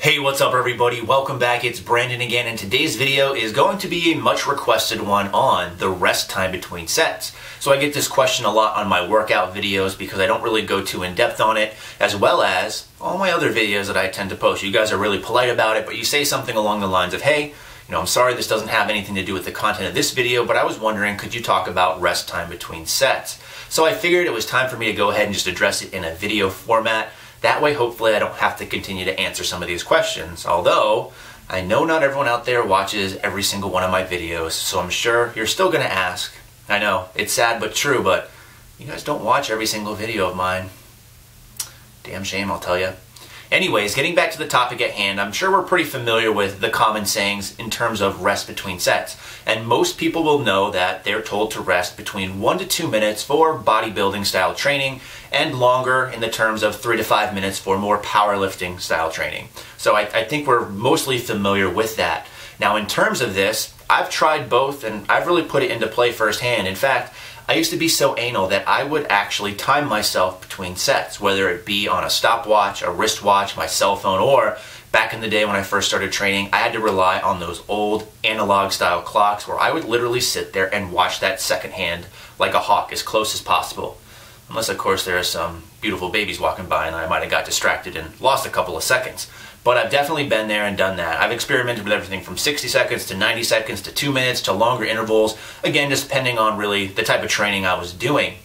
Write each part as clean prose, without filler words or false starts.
Hey, what's up everybody? Welcome back. It's Brandon again, and today's video is going to be a much requested one on the rest time between sets. So I get this question a lot on my workout videos because I don't really go too in depth on it, as well as all my other videos that I tend to post. You guys are really polite about it, but you say something along the lines of, hey, I'm sorry this doesn't have anything to do with the content of this video, but I was wondering, could you talk about rest time between sets? So I figured it was time for me to go ahead and just address it in a video format. That way, hopefully, I don't have to continue to answer some of these questions. Although, I know not everyone out there watches every single one of my videos, so I'm sure you're still going to ask. I know, it's sad but true, but you guys don't watch every single video of mine. Damn shame, I'll tell you. Anyways, getting back to the topic at hand, I'm sure we're pretty familiar with the common sayings in terms of rest between sets. And most people will know that they're told to rest between 1 to 2 minutes for bodybuilding style training and longer in the terms of 3 to 5 minutes for more powerlifting style training. So I think we're mostly familiar with that. Now in terms of this, I've tried both and I've really put it into play firsthand. In fact, I used to be so anal that I would actually time myself between sets, whether it be on a stopwatch, a wristwatch, my cell phone, or back in the day when I first started training, I had to rely on those old analog style clocks where I would literally sit there and watch that second hand like a hawk as close as possible. Unless, of course, there are some beautiful babies walking by and I might have got distracted and lost a couple of seconds. But I've definitely been there and done that. I've experimented with everything from 60 seconds to 90 seconds to 2 minutes to longer intervals, again, just depending on really the type of training I was doing.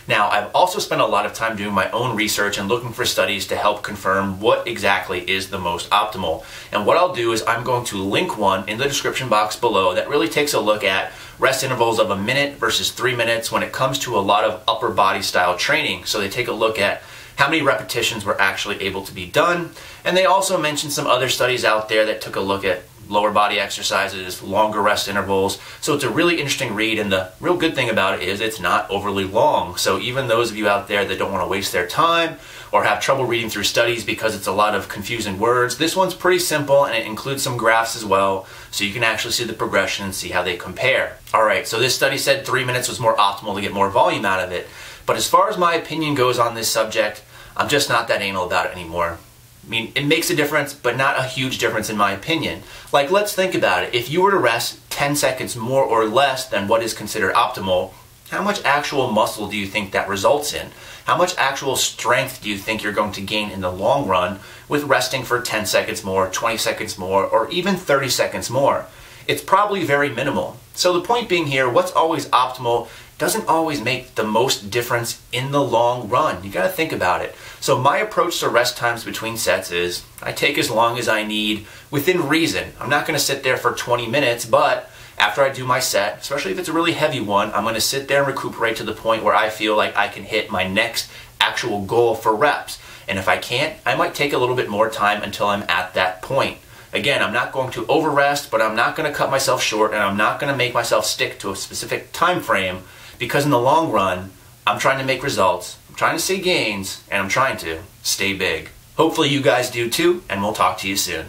Now, I've also spent a lot of time doing my own research and looking for studies to help confirm what exactly is the most optimal. And what I'll do is I'm going to link one in the description box below that really takes a look at rest intervals of 1 minute versus 3 minutes when it comes to a lot of upper body style training. So they take a look at how many repetitions were actually able to be done. And they also mentioned some other studies out there that took a look at lower body exercises, longer rest intervals. So it's a really interesting read, and the real good thing about it is it's not overly long. So even those of you out there that don't want to waste their time or have trouble reading through studies because it's a lot of confusing words, this one's pretty simple and it includes some graphs as well, so you can actually see the progression and see how they compare. Alright, so this study said 3 minutes was more optimal to get more volume out of it. But as far as my opinion goes on this subject, I'm just not that anal about it anymore. I mean, it makes a difference, but not a huge difference in my opinion. Like, let's think about it. If you were to rest 10 seconds more or less than what is considered optimal, how much actual muscle do you think that results in? How much actual strength do you think you're going to gain in the long run with resting for 10 seconds more, 20 seconds more, or even 30 seconds more? It's probably very minimal. So the point being here, what's always optimal doesn't always make the most difference in the long run. You gotta think about it. So my approach to rest times between sets is I take as long as I need within reason. I'm not gonna sit there for 20 minutes, but after I do my set, especially if it's a really heavy one, I'm gonna sit there and recuperate to the point where I feel like I can hit my next actual goal for reps. And if I can't, I might take a little bit more time until I'm at that point. Again, I'm not going to over-rest, but I'm not going to cut myself short, and I'm not going to make myself stick to a specific time frame, because in the long run, I'm trying to make results, I'm trying to see gains, and I'm trying to stay big. Hopefully you guys do too, and we'll talk to you soon.